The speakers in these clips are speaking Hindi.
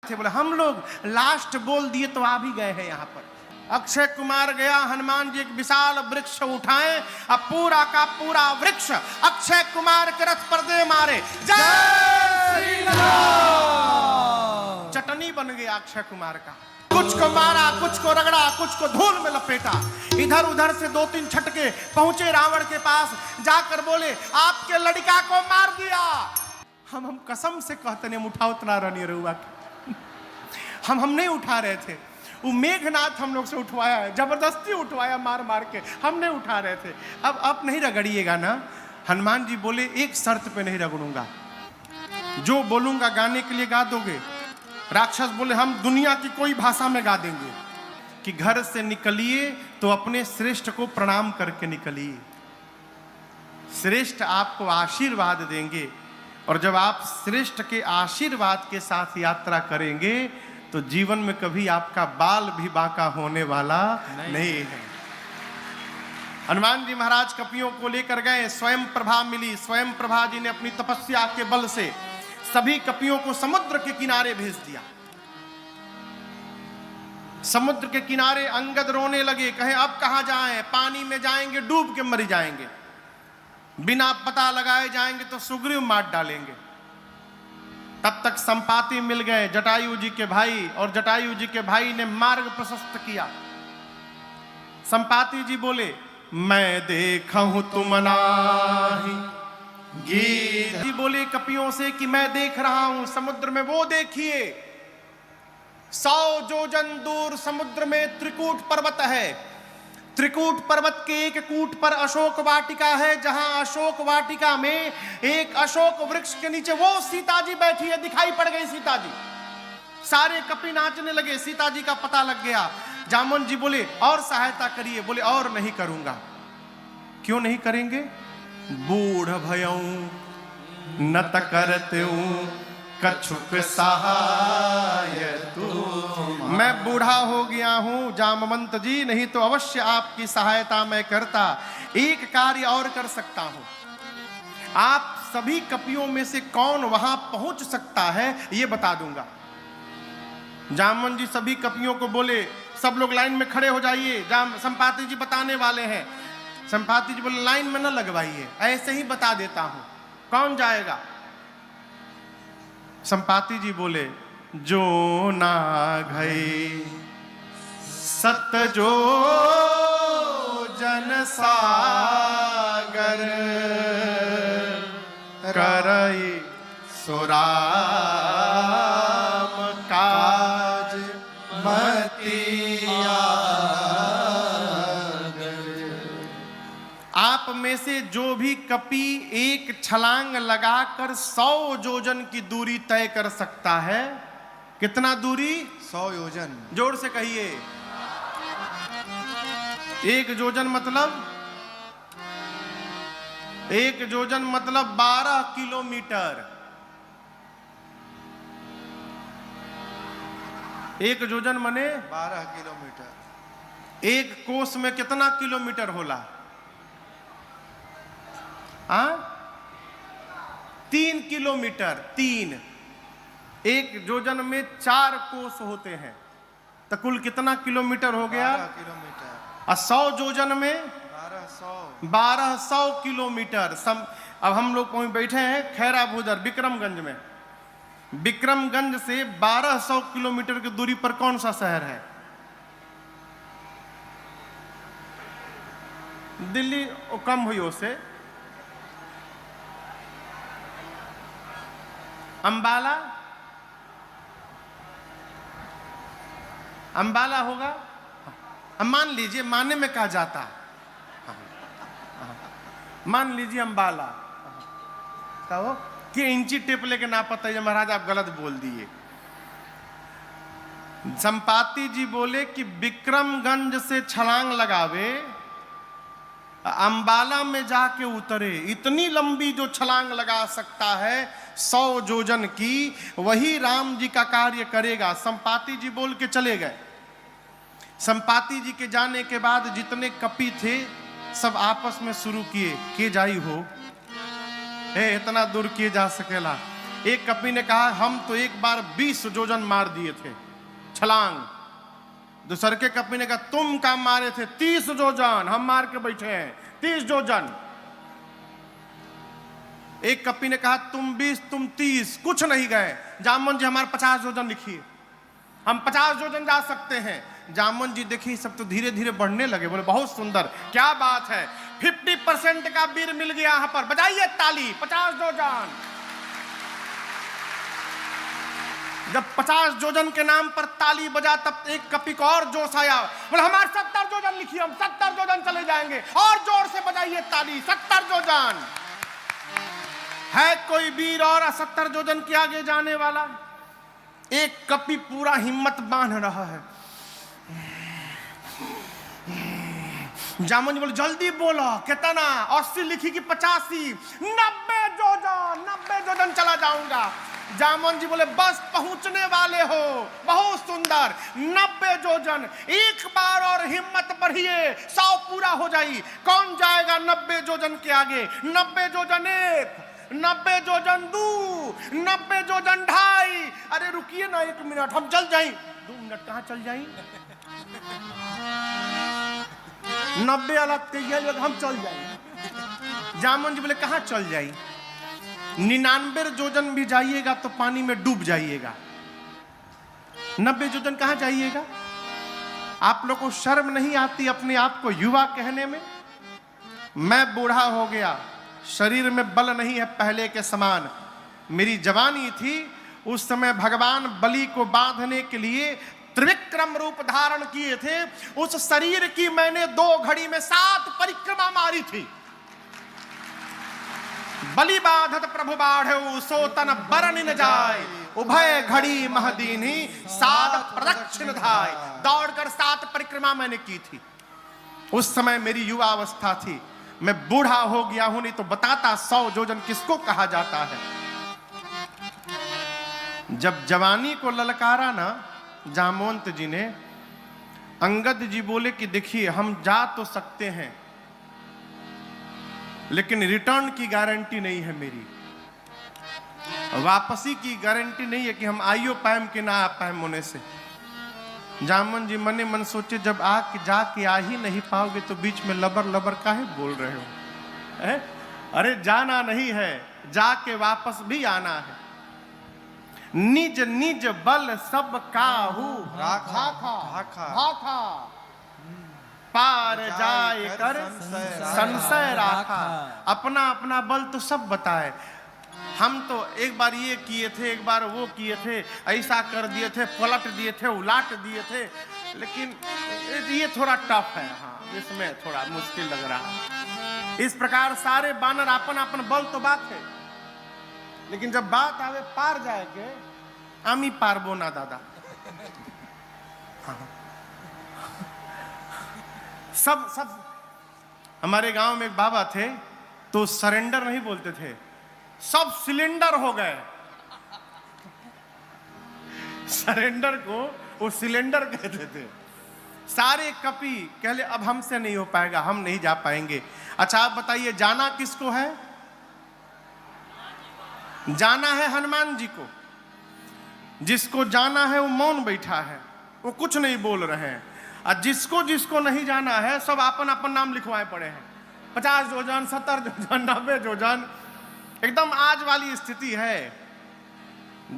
थे। बोले हम लोग लास्ट बोल दिए तो आ भी गए हैं यहाँ पर। अक्षय कुमार गया, हनुमान जी एक विशाल वृक्ष उठाए, अब पूरा का पूरा वृक्ष अक्षय कुमार के रथ पर दे मारे। जय श्री राम। चटनी बन गया अक्षय कुमार का। कुछ को मारा, कुछ को रगड़ा, कुछ को धूल में लपेटा। इधर उधर से 2-3 छटके पहुंचे रावण के पास, जाकर बोले आपके लड़का को मार दिया। हम कसम से कहते नहीं उठा उतना रनी रुआ हम नहीं उठा रहे थे। वो मेघनाथ हम लोग से उठवाया है, जबरदस्ती उठवाया मार मार के, हम नहीं उठा रहे थे। अब आप नहीं रगड़िएगा ना। हनुमान जी बोले एक शर्त पे नहीं रगड़ूंगा, जो बोलूंगा गाने के लिए गा दोगे। राक्षस बोले हम दुनिया की कोई भाषा में गा देंगे। कि घर से निकलिए तो अपने श्रेष्ठ को प्रणाम करके निकलिए, श्रेष्ठ आपको आशीर्वाद देंगे, और जब आप श्रेष्ठ के आशीर्वाद के साथ यात्रा करेंगे तो जीवन में कभी आपका बाल भी बांका होने वाला नहीं है। हनुमान जी महाराज कपियों को लेकर गए, स्वयं प्रभा मिली। स्वयं प्रभा जी ने अपनी तपस्या के बल से सभी कपियों को समुद्र के किनारे भेज दिया। समुद्र के किनारे अंगद रोने लगे, कहे अब कहां जाएं, पानी में जाएंगे डूब के मर जाएंगे, बिना पता लगाए जाएंगे तो सुग्रीव मार डालेंगे। तब तक संपाति मिल गए, जटायु जी के भाई, और जटायु जी के भाई ने मार्ग प्रशस्त किया। संपाति जी बोले मैं देखूं तुम नाही। गीत जी बोले कपियों से कि मैं देख रहा हूं समुद्र में, वो देखिए 100 योजन दूर समुद्र में त्रिकूट पर्वत है। त्रिकूट पर्वत के एक कूट पर अशोक वाटिका है, जहां अशोक वाटिका में एक अशोक वृक्ष के नीचे वो सीता जी बैठी है। दिखाई पड़ गई सीता जी, सारे कपि नाचने लगे, सीता जी का पता लग गया। जामुन जी बोले और सहायता करिए। बोले और नहीं करूंगा। क्यों नहीं करेंगे? बूढ़ भयऊं नत करते कछुक सहाय तू। मैं बूढ़ा हो गया हूं जामवंत जी, नहीं तो अवश्य आपकी सहायता मैं करता। एक कार्य और कर सकता हूं, आप सभी कपियों में से कौन वहां पहुंच सकता है ये बता दूंगा। जामवंत जी सभी कपियों को बोले सब लोग लाइन में खड़े हो जाइए, संपाति जी बताने वाले हैं। संपाति जी बोले लाइन में न लगवाइए, ऐसे ही बता देता हूं, कौन जाएगा? संपाति जी बोले जो ना गए सत जो जन सागर करई सुराम काज मतिया। आप में से जो भी कपि एक छलांग लगाकर 100 योजन की दूरी तय कर सकता है। कितना दूरी? 100 योजन। जोर से कहिए। एक योजन मतलब 12 किलोमीटर। एक योजन मने 12 किलोमीटर। एक कोस में कितना किलोमीटर होला? 3 किलोमीटर। 3 एक योजन में 4 कोस होते हैं, तो कुल कितना किलोमीटर हो गया? 12 किलोमीटर। और 100 योजन में 1200 किलोमीटर। अब हम लोग वहीं बैठे हैं खैरा भूदर विक्रमगंज में। विक्रमगंज से 1200 किलोमीटर की दूरी पर कौन सा शहर है? दिल्ली कम हुई उससे। अंबाला, अंबाला होगा। मान लीजिए, माने में कहा जाता, मान लीजिए अंबाला। कहो कि इंची टेप लेके ना पता है महाराज, आप गलत बोल दिए। संपाति जी बोले कि विक्रमगंज से छलांग लगावे, अंबाला में जाके उतरे। इतनी लंबी जो छलांग लगा सकता है 100 योजन की, वही राम जी का कार्य करेगा। संपाति जी बोल के चले गए। संपाति जी के जाने के बाद जितने कपि थे सब आपस में शुरू किए, के जाई हो, इतना दूर किए जा सकेला। एक कपि ने कहा हम तो एक बार 20 योजन मार दिए थे छलांग। दूसरे के कपि ने कहा तुम काम मारे थे 30 योजन, हम मार के बैठे हैं 30 योजन। एक कपि ने कहा तुम 20 तुम 30, कुछ नहीं गए। जामवन जी हमारे 50 योजन लिखिए, हम 50 योजन जा सकते हैं। जामवन जी देखिए सब तो धीरे धीरे बढ़ने लगे, बोले बहुत सुंदर, क्या बात है, 50% का वीर मिल गया यहां पर, बजाइए ताली। 50 योजन, जब 50 योजन के नाम पर ताली बजा तब एक कपि को और जोश आया, बोले हमारे 70 योजन लिखिए, हम 70 योजन चले जाएंगे, और जोर से बजाइए ताली। 70 योजन है कोई वीर और 70 योजन के आगे जाने वाला? एक कपि पूरा हिम्मत बांध रहा है। जामवन जी बोले जल्दी बोलो, कितना? 80 लिखी कि 85? 90 योजन, 90 योजन चला जाऊंगा। जामवन जी बोले बस पहुंचने वाले हो, बहुत सुंदर, 90 योजन। एक बार और हिम्मत बढ़िए, 100 पूरा हो जाई। कौन जाएगा 90 योजन के आगे? 90 योजन 1, 90 योजन 2, 90 योजन 2.5। अरे रुकिए ना 1 मिनट, हम चल जाएं। 2 मिनट कहाँ चल जाएं? 90 अलग कहिए, हम चल जाएं। जामवन जी बोले कहाँ चल जाएं? 99 योजन भी जाइएगा तो पानी में डूब जाइएगा, 90 योजन कहाँ जाइएगा? आप लोग को शर्म नहीं आती अपने आप को युवा कहने में? मैं बूढ़ा हो गया, शरीर में बल नहीं है पहले के समान। मेरी जवानी थी उस समय, भगवान बलि को बांधने के लिए त्रिविक्रम रूप धारण किए थे। उस शरीर की मैंने 2 घड़ी में 7 परिक्रमा मारी थी। बलि बाधत प्रभु बाढ़े सो तन बरन न जाए, उभय घड़ी महदीनी 7 प्रदक्षिण धाय। दौड़कर 7 परिक्रमा मैंने की थी। उस समय मेरी युवा अवस्था थी। मैं बूढ़ा हो गया हूं, नहीं तो बताता 100 योजन किसको कहा जाता है। जब जवानी को ललकारा ना जामवंत जी ने, अंगद जी बोले कि देखिए हम जा तो सकते हैं लेकिन रिटर्न की गारंटी नहीं है मेरी, वापसी की गारंटी नहीं है कि हम आइयो पाएम कि ना आ पाएम होने से। जामवन जी मने मन सोचे जब जाके आ ही नहीं पाओगे तो बीच में लबर लबर काहे बोल रहे हो? अरे जाना नहीं है, जाके वापस भी आना है। निज निज बल सब काहू भाखा, पार जाए कर संशय राखा। अपना अपना बल तो सब बताए। हम तो एक बार ये किए थे, एक बार वो किए थे, ऐसा कर दिए थे, पलट दिए थे, उलाट दिए थे, लेकिन ये थोड़ा टफ है। हाँ, इसमें थोड़ा मुश्किल लग रहा है। इस प्रकार सारे बानर अपन अपन बल तो बात है, लेकिन जब बात आवे पार जाए के, आमी पारबो ना दादा। हाँ। सब हमारे गांव में एक बाबा थे, तो सरेंडर नहीं बोलते थे, सब सिलेंडर हो गए। सरेंडर को वो सिलेंडर कहते थे। सारे कपि कहले अब हमसे नहीं हो पाएगा, हम नहीं जा पाएंगे। अच्छा आप बताइए जाना किसको है? जाना है हनुमान जी को। जिसको जाना है वो मौन बैठा है, वो कुछ नहीं बोल रहे हैं। और जिसको जिसको नहीं जाना है सब अपन अपन नाम लिखवाए पड़े हैं। 50 योजन, 70 योजन, 90 योजन, एकदम आज वाली स्थिति है।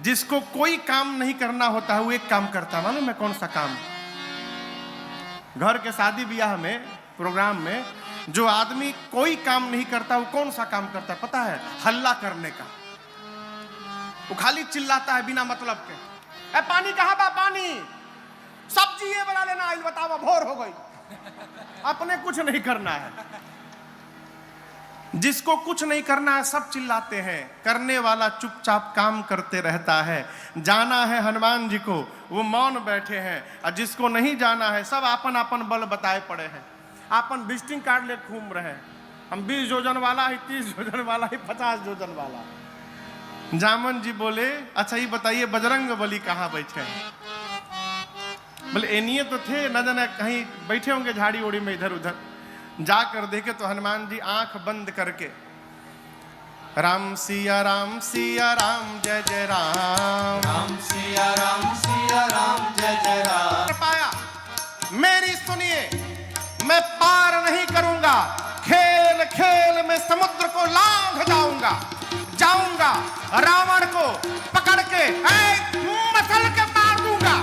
जिसको कोई काम नहीं करना होता है वो एक काम करता है, मालूम है कौन सा काम? घर के शादी ब्याह में, प्रोग्राम में जो आदमी कोई काम नहीं करता वो कौन सा काम करता है पता है? हल्ला करने का। वो खाली चिल्लाता है बिना मतलब के, ए पानी कहाँ बा, पानी, सब्जी ये बना लेना, आई बताओ भोर हो गई। अपने कुछ नहीं करना है। जिसको कुछ नहीं करना है सब चिल्लाते हैं, करने वाला चुपचाप काम करते रहता है। जाना है हनुमान जी को, वो मौन बैठे हैं। और जिसको नहीं जाना है सब अपन अपन बल बताए पड़े हैं, अपन विजिटिंग कार्ड ले घूम रहे हैं। हम 20 योजन वाला है, 30 योजन वाला है, 50 योजन वाला। जामवन जी बोले अच्छा ये बताइए बजरंग बली कहाँ बैठे हैं? बोले एनिए तो थे, न जाने कहीं बैठे होंगे झाड़ी ओड़ी में इधर उधर। जाकर देखे तो हनुमान जी आंख बंद करके राम सिया राम जय जय राम। राम सिया राम जय जय राम। पाया मेरी सुनिए, मैं पार नहीं करूंगा, खेल खेल में समुद्र को लांघ जाऊंगा, रावण को पकड़ के मसल के मार दूंगा।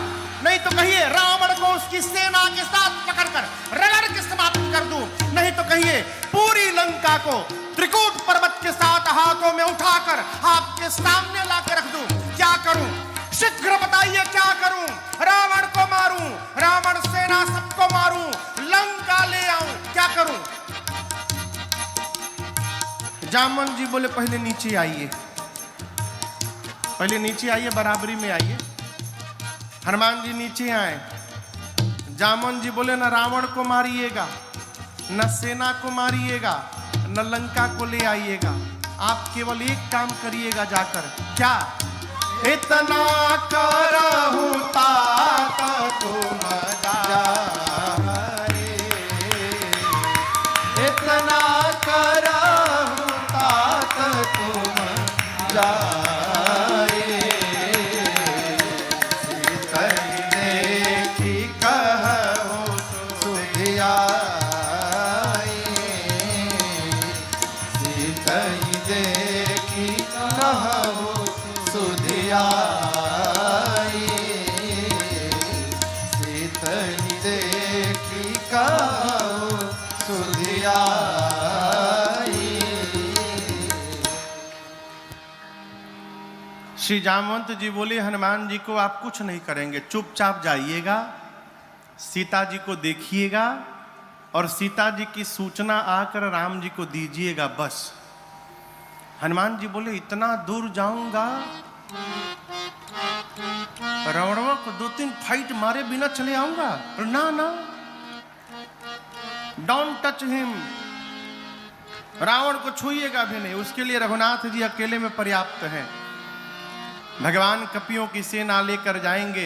नहीं तो कहिए रावण को उसकी सेना के साथ पकड़कर रगड़ के समाप्त कर दूं। नहीं तो कहिए पूरी लंका को त्रिकूट पर्वत के साथ हाथों में उठाकर आपके सामने लाकर रख दूं। क्या करूं? शीघ्र बताइए क्या करूं? रावण को मारूं, रावण सेना सबको मारूं, लंका ले आऊं, क्या करूं? जामवंत जी बोले पहले नीचे आइए, पहले नीचे आइए, बराबरी में आइए। हनुमान जी नीचे आए। जामवंत जी बोले न रावण को मारिएगा, न सेना को मारिएगा, न लंका को ले आइएगा, आप केवल एक काम करिएगा जाकर। क्या? इतना करहु तात तुम जाए, इतना करहु तात तुम जाए, सीतई देखी कहु सुधियाए, सीतई देखी कहु सुधियाए, सीतई देखी कहु सुधियाए। श्री जामवंत जी बोले हनुमान जी को आप कुछ नहीं करेंगे, चुपचाप जाइएगा, सीता जी को देखिएगा और सीता जी की सूचना आकर राम जी को दीजिएगा, बस। हनुमान जी बोले इतना दूर जाऊंगा, रावणवा को 2-3 फाइट मारे बिना चले आऊंगा? ना ना, डोंट टच हिम, रावण को छूइएगा भी नहीं, उसके लिए रघुनाथ जी अकेले में पर्याप्त हैं। भगवान कपियों की सेना लेकर जाएंगे,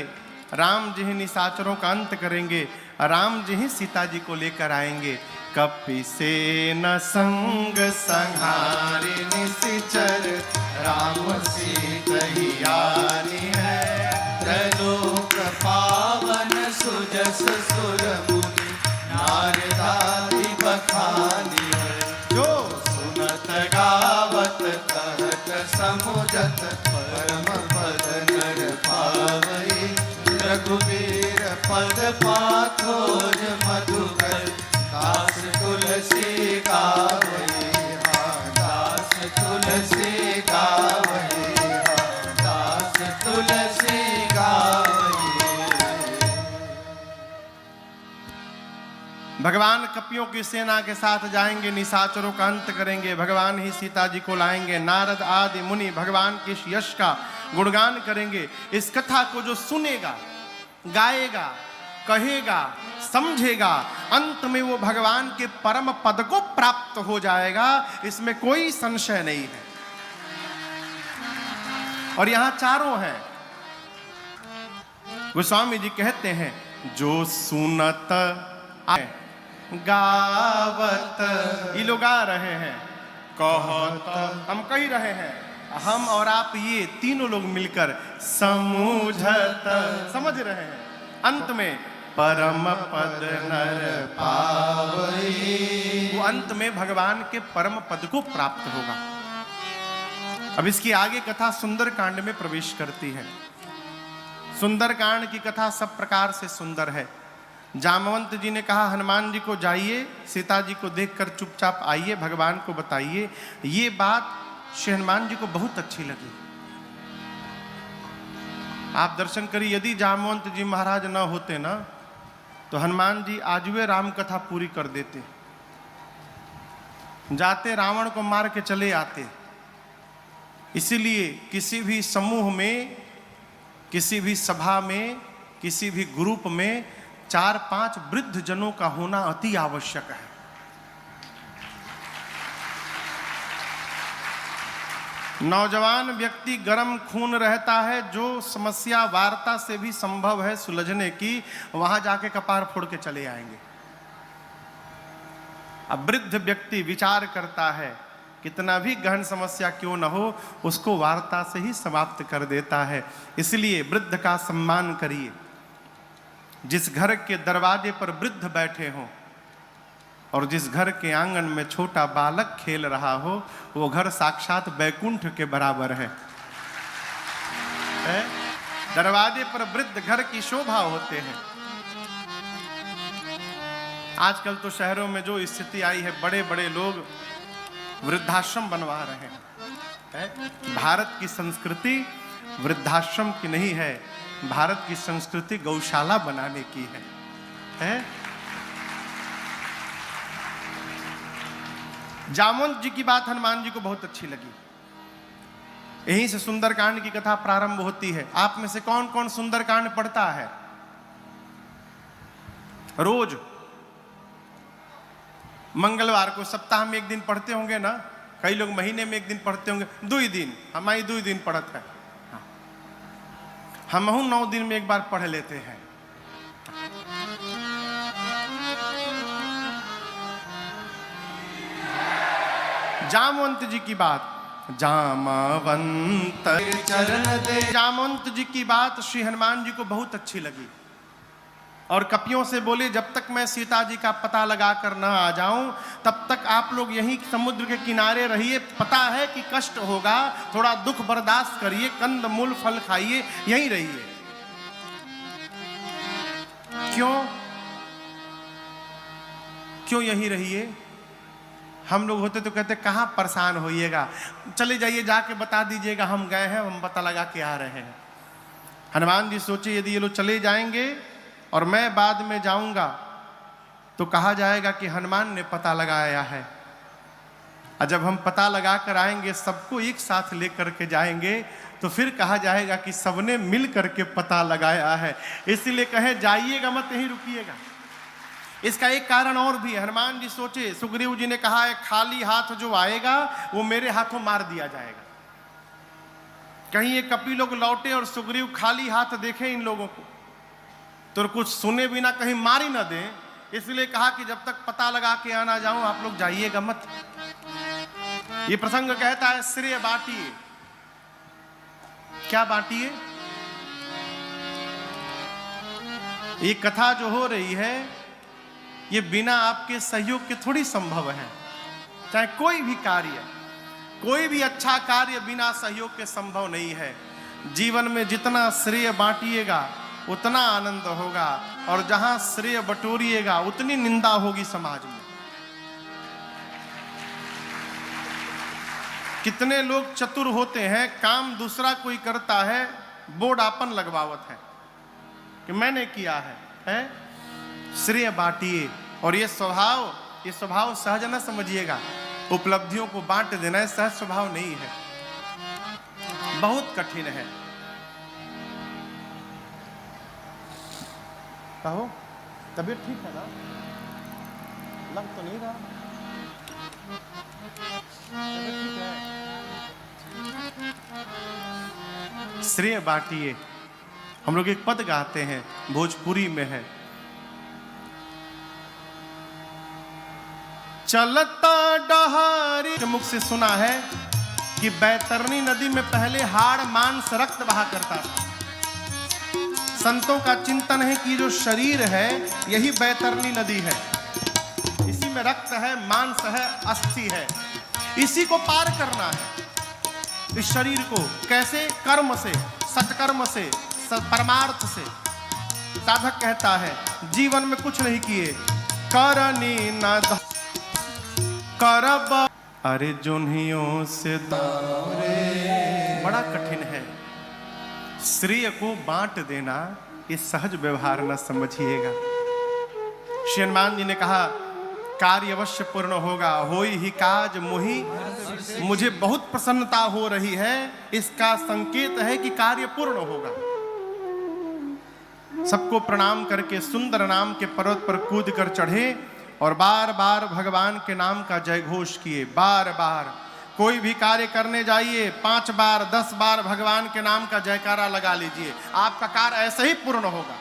राम जी ही निशाचरों का अंत करेंगे, राम जी ही सीता जी को लेकर आएंगे। कपि सेना संग संहारि निशिचर, राम सीतहि आनी है, त्रैलोक पावन सुजस सुर मुनि, नारदादि बखानी है। जो सुनत गावत कहत समुझत, परम पद नर पावई, रघुवीर पद पाथोज मधुकर, दास तुलसी गावई, दास तुलसी गावई, दास तुलसी गावई। भगवान कपियों की सेना के साथ जाएंगे, निशाचरों का अंत करेंगे, भगवान ही सीता जी को लाएंगे। नारद आदि मुनि भगवान के यश का गुणगान करेंगे। इस कथा को जो सुनेगा, गाएगा, कहेगा, समझेगा, अंत में वो भगवान के परम पद को प्राप्त हो जाएगा, इसमें कोई संशय नहीं है। और यहां चारों हैं। गोस्वामी जी कहते हैं जो सुनत गावत, ये लोग गा रहे हैं, कहत हम कह रहे हैं, हम और आप ये तीनों लोग मिलकर समझत समझ रहे हैं। अंत में परम पद नर पावई, वो अंत में भगवान के परम पद को प्राप्त होगा। अब इसकी आगे कथा सुंदरकांड में प्रवेश करती है। सुंदरकांड की कथा सब प्रकार से सुंदर है। जामवंत जी ने कहा हनुमान जी को जाइए, सीता जी को देखकर चुपचाप आइए, भगवान को बताइए। ये बात श्री हनुमान जी को बहुत अच्छी लगी। आप दर्शन करिए, यदि जामवंत जी महाराज न होते ना तो हनुमान जी आज वे राम कथा पूरी कर देते, जाते रावण को मार के चले आते। इसीलिए किसी भी समूह में, किसी भी सभा में, किसी भी ग्रुप में 4-5 वृद्ध जनों का होना अति आवश्यक है। नौजवान व्यक्ति गर्म खून रहता है, जो समस्या वार्ता से भी संभव है सुलझने की, वहां जाके कपार फोड़ के चले आएंगे। अब वृद्ध व्यक्ति विचार करता है कि कितना भी गहन समस्या क्यों न हो, उसको वार्ता से ही समाप्त कर देता है। इसलिए वृद्ध का सम्मान करिए। जिस घर के दरवाजे पर वृद्ध बैठे हों और जिस घर के आंगन में छोटा बालक खेल रहा हो, वो घर साक्षात बैकुंठ के बराबर है? दरवाजे पर वृद्ध घर की शोभा होते हैं। आजकल तो शहरों में जो स्थिति आई है, बड़े बड़े लोग वृद्धाश्रम बनवा रहे हैं। भारत की संस्कृति वृद्धाश्रम की नहीं है, भारत की संस्कृति गौशाला बनाने की है? जामवंत जी की बात हनुमान जी को बहुत अच्छी लगी। यहीं से सुंदरकांड की कथा प्रारंभ होती है। आप में से कौन कौन सुंदरकांड पढ़ता है रोज? मंगलवार को सप्ताह में एक दिन पढ़ते होंगे ना? कई लोग महीने में एक दिन पढ़ते होंगे। 2 दिन, हमारी 2 दिन पढ़त है। हम 9 दिन में एक बार पढ़ लेते हैं। जामवंत जी की बात, जामवंत चरण दे। जामवंत जी की बात श्री हनुमान जी को बहुत अच्छी लगी और कपियों से बोले, जब तक मैं सीता जी का पता लगा कर न आ जाऊं तब तक आप लोग यहीं समुद्र के किनारे रहिए। पता है कि कष्ट होगा, थोड़ा दुख बर्दाश्त करिए, कंद मूल फल खाइए, यहीं रहिए। क्यों यहीं रहिए? हम लोग होते तो कहते कहाँ परेशान होइएगा, चले जाइए, जाके बता दीजिएगा हम गए हैं, हम पता लगा के आ रहे हैं। हनुमान जी सोचे, यदि ये लोग चले जाएंगे और मैं बाद में जाऊंगा तो कहा जाएगा कि हनुमान ने पता लगाया है। और जब हम पता लगा कर आएंगे, सबको एक साथ लेकर के जाएंगे, तो फिर कहा जाएगा कि सबने मिल करके पता लगाया है। इसलिए कहे जाइएगा मत, यहीं रुकिएगा। इसका एक कारण और भी है। हनुमान जी सोचे, सुग्रीव जी ने कहा है खाली हाथ जो आएगा वो मेरे हाथों मार दिया जाएगा। कहीं ये कपि लोग लौटे और सुग्रीव खाली हाथ देखे इन लोगों को तो कुछ सुने बिना कहीं मार ही ना दें। इसलिए कहा कि जब तक पता लगा के आना जाऊं, आप लोग जाइएगा मत। ये प्रसंग कहता है श्रेय बांटिए। क्या बांटिए? ये कथा जो हो रही है ये बिना आपके सहयोग के थोड़ी संभव है। चाहे कोई भी कार्य, कोई भी अच्छा कार्य बिना सहयोग के संभव नहीं है। जीवन में जितना श्रेय बांटिएगा उतना आनंद होगा, और जहां श्रेय बटोरिएगा उतनी निंदा होगी समाज में। कितने लोग चतुर होते हैं, काम दूसरा कोई करता है, बोर्ड आपन लगवावत है कि मैंने किया है? श्रेय बांटिए। और ये स्वभाव सहज न समझिएगा। उपलब्धियों को बांट देना है सहज स्वभाव नहीं है, बहुत कठिन है। कहो, तबीयत ठीक है ना? लग तो नहीं रहा। तबीयत ठीक है। श्रेय बांटिए। हम लोग एक पद गाते हैं, भोजपुरी में है, चलता डहारी। मुख से सुना है कि बैतरणी नदी में पहले हाड़ मांस रक्त बहा करता था। संतों का चिंतन है कि जो शरीर है यही बैतरणी नदी है। इसी में रक्त है, मांस है, अस्थि है। इसी को पार करना है, इस शरीर को। कैसे? कर्म से, सत्कर्म से, परमार्थ से। साधक कहता है जीवन में कुछ नहीं किए, करनी न करब अरे जुन्हियों से दूरे। बड़ा कठिन है। श्रेय को बांट देना ये सहज व्यवहार न समझिएगा। श्री हनुमान जी ने कहा कार्य अवश्य पूर्ण होगा, होई ही काज मोहि। मुझे बहुत प्रसन्नता हो रही है, इसका संकेत है कि कार्य पूर्ण होगा। सबको प्रणाम करके सुंदर नाम के पर्वत पर कूद कर चढ़े और बार बार भगवान के नाम का जय घोष किए। बार बार कोई भी कार्य करने जाइए, 5 बार 10 बार भगवान के नाम का जयकारा लगा लीजिए, आपका कार्य ऐसे ही पूर्ण होगा।